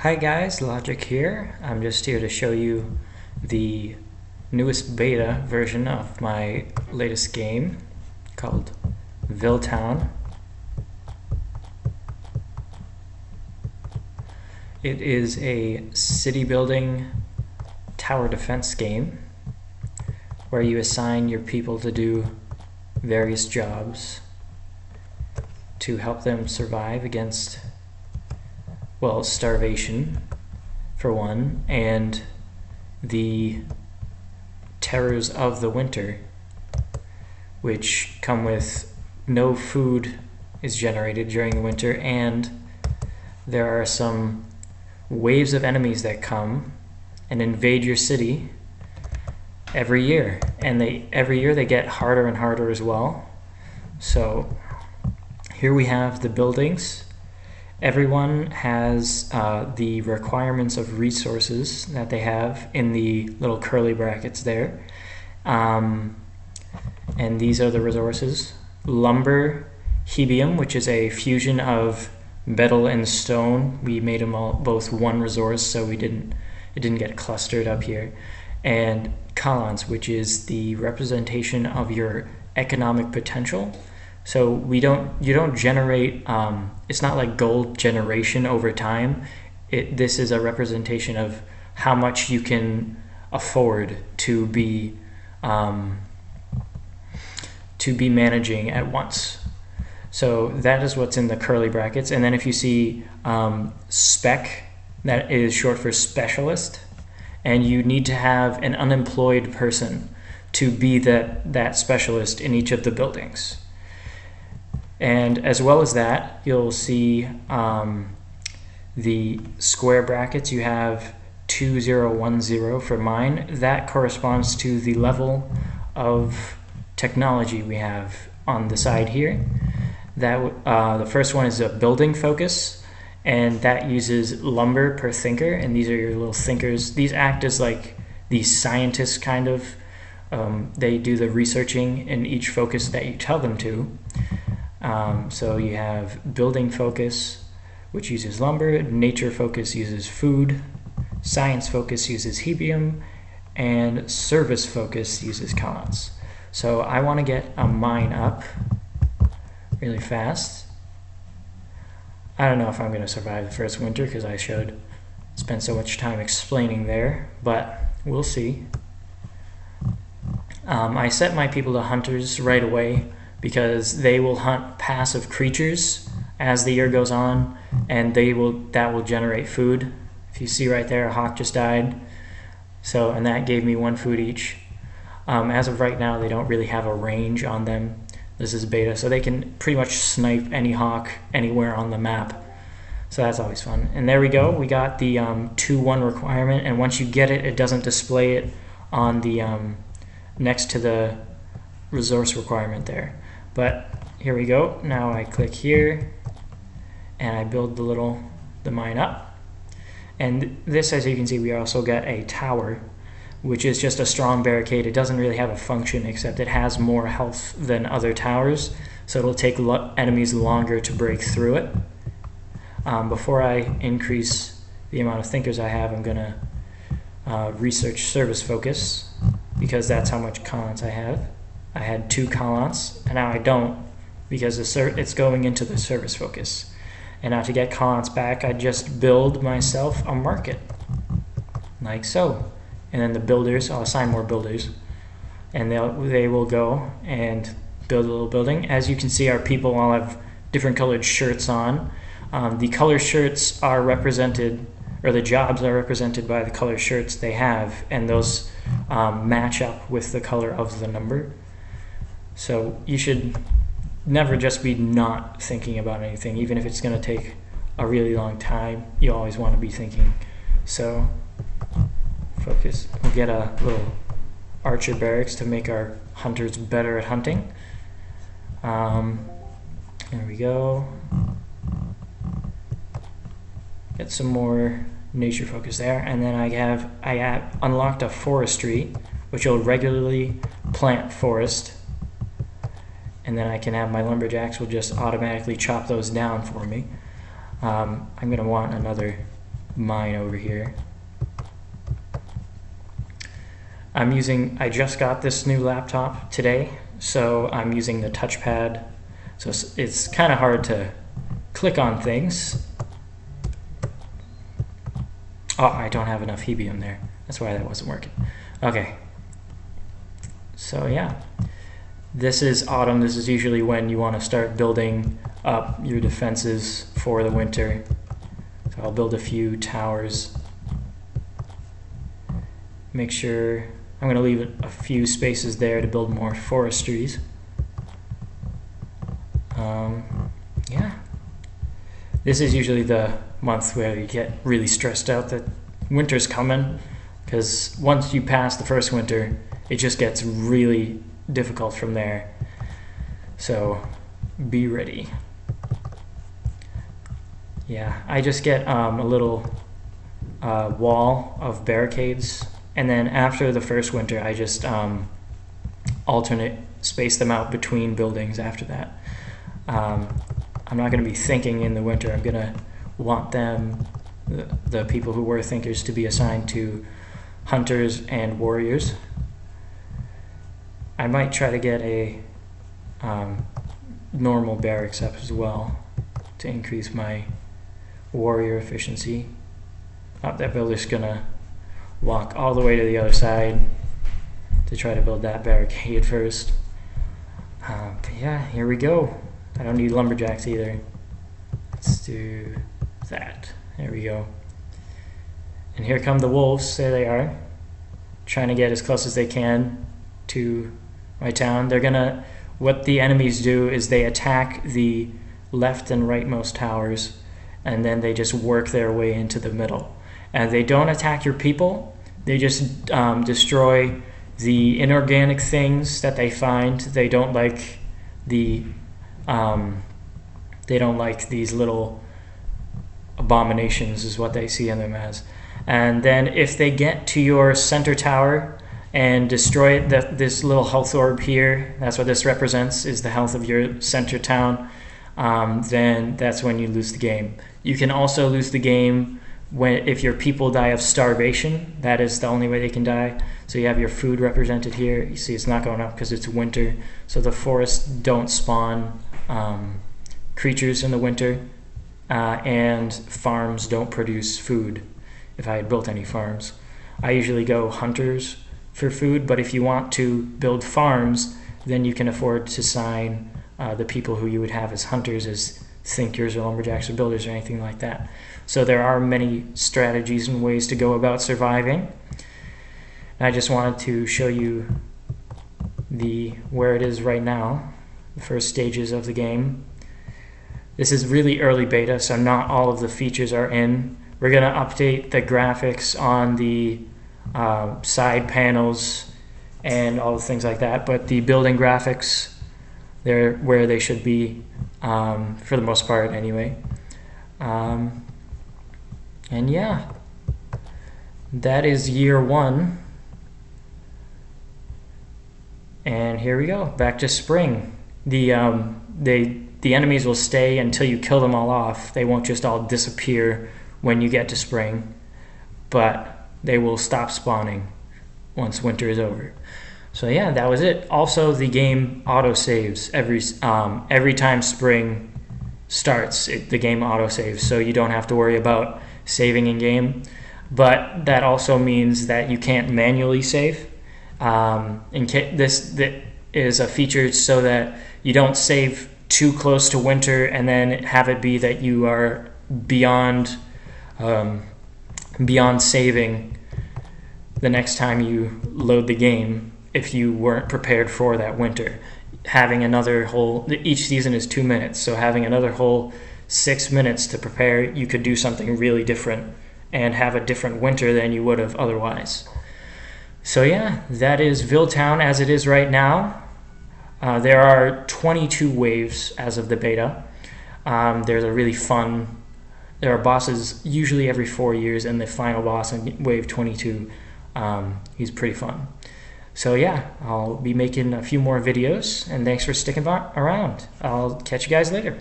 Hi guys, Logic here. I'm just here to show you the newest beta version of my latest game called VilleTown. It is a city building tower defense game where you assign your people to do various jobs to help them survive against, well, starvation for one, and the terrors of the winter, which come with no food is generated during the winter, and there are some waves of enemies that come and invade your city every year, and every year they get harder and harder as well. So here we have the buildings. Everyone has the requirements of resources that they have in the little curly brackets there. And these are the resources. Lumber, hebium, which is a fusion of metal and stone. We made them all both one resource, so it didn't get clustered up here. And colons, which is the representation of your economic potential. So you don't generate, it's not like gold generation over time. This is a representation of how much you can afford to be managing at once. So that is what's in the curly brackets. And then if you see spec, that is short for specialist, and you need to have an unemployed person to be that specialist in each of the buildings. And as well as that, you'll see the square brackets. You have 2010 for mine. That corresponds to the level of technology we have on the side here. The first one is a building focus, and that uses lumber per thinker, and these are your little thinkers. These act as like the scientists kind of. They do the researching in each focus that you tell them to. So you have building focus, which uses lumber, nature focus uses food, science focus uses hebium, and service focus uses colons. So I want to get a mine up really fast. I don't know if I'm going to survive the first winter because I should spend so much time explaining there, but we'll see. I set my people to hunters right away, because they will hunt passive creatures as the year goes on, and that will generate food. If you see right there, a hawk just died. And that gave me 1 food each. As of right now, they don't really have a range on them. This is beta, so they can pretty much snipe any hawk anywhere on the map. So that's always fun. And there we go. We got the 2-1 requirement, and once you get it, it doesn't display it on the next to the resource requirement there. But here we go. Now I click here and I build the mine up. And this, as you can see, we also got a tower, which is just a strong barricade. It doesn't really have a function, except it has more health than other towers, so it'll take enemies longer to break through it. Before I increase the amount of thinkers I have, I'm gonna research service focus, because that's how much colons I have. I had 2 colons, and now I don't, because it's going into the service focus. And now to get colons back, I just build myself a market, like so. And then the builders, I'll assign more builders, and they will go and build a little building. As you can see, our people all have different colored shirts on. The color shirts are represented, or the jobs are represented by the color shirts they have, and those match up with the color of the number. So you should never just be not thinking about anything, even if it's going to take a really long time. You always want to be thinking. So focus. We'll get a little archer barracks to make our hunters better at hunting. There we go. Get some more nature focus there, and then I have unlocked a forestry, which will regularly plant forest. And then I can have my lumberjacks will just automatically chop those down for me. I'm going to want another mine over here. I just got this new laptop today, so I'm using the touchpad, so it's kind of hard to click on things. Oh, I don't have enough hebium there. That's why that wasn't working. Okay. So yeah, this is autumn. This is usually when you want to start building up your defenses for the winter. So I'll build a few towers. Make sure I'm going to leave a few spaces there to build more forestries. Yeah, this is usually the month where you get really stressed out that winter's coming, because once you pass the first winter, it just gets really difficult from there. So be ready. Yeah, I just get a little wall of barricades, and then after the first winter I just alternate space them out between buildings after that. I'm not going to be thinking in the winter. I'm going to want them, the people who were thinkers, to be assigned to hunters and warriors. I might try to get a normal barracks up as well to increase my warrior efficiency. That builder's going to walk all the way to the other side to try to build that barricade first. But yeah, here we go. I don't need lumberjacks either. Let's do that. There we go. And here come the wolves. There they are, trying to get as close as they can to my town. They're gonna, what the enemies do is they attack the left and rightmost towers, and then they just work their way into the middle. And they don't attack your people. They just destroy the inorganic things that they find. They don't like the they don't like these little abominations, is what they see them as. And then if they get to your center tower and destroy it, this little health orb here, that's what this represents, is the health of your center town, then that's when you lose the game. You can also lose the game if your people die of starvation. That is the only way they can die. So you have your food represented here. You see it's not going up because it's winter. So the forests don't spawn creatures in the winter, and farms don't produce food. If I had built any farms, I usually go hunters for food, but if you want to build farms, then you can afford to sign the people who you would have as hunters as thinkers or lumberjacks or builders or anything like that. So there are many strategies and ways to go about surviving. And I just wanted to show you where it is right now, the first stages of the game. This is really early beta, so not all of the features are in. We're going to update the graphics on the side panels and all the things like that, but the building graphics, they're where they should be, for the most part anyway. And yeah, that is year one. And here we go, back to spring. The enemies will stay until you kill them all off. They won't just all disappear when you get to spring, but they will stop spawning once winter is over. So yeah, that was it. Also, the game auto saves every time spring starts. The game auto saves, so you don't have to worry about saving in game. But that also means that you can't manually save. This is a feature so that you don't save too close to winter and then have it be that you are beyond saving the next time you load the game if you weren't prepared for that winter. Having another whole, each season is 2 minutes, so having another whole 6 minutes to prepare, you could do something really different and have a different winter than you would have otherwise. So yeah, that is VilleTown as it is right now. There are 22 waves as of the beta. There's a really fun, there are bosses usually every 4 years, and the final boss in wave 22, he's pretty fun. So yeah, I'll be making a few more videos, and thanks for sticking around. I'll catch you guys later.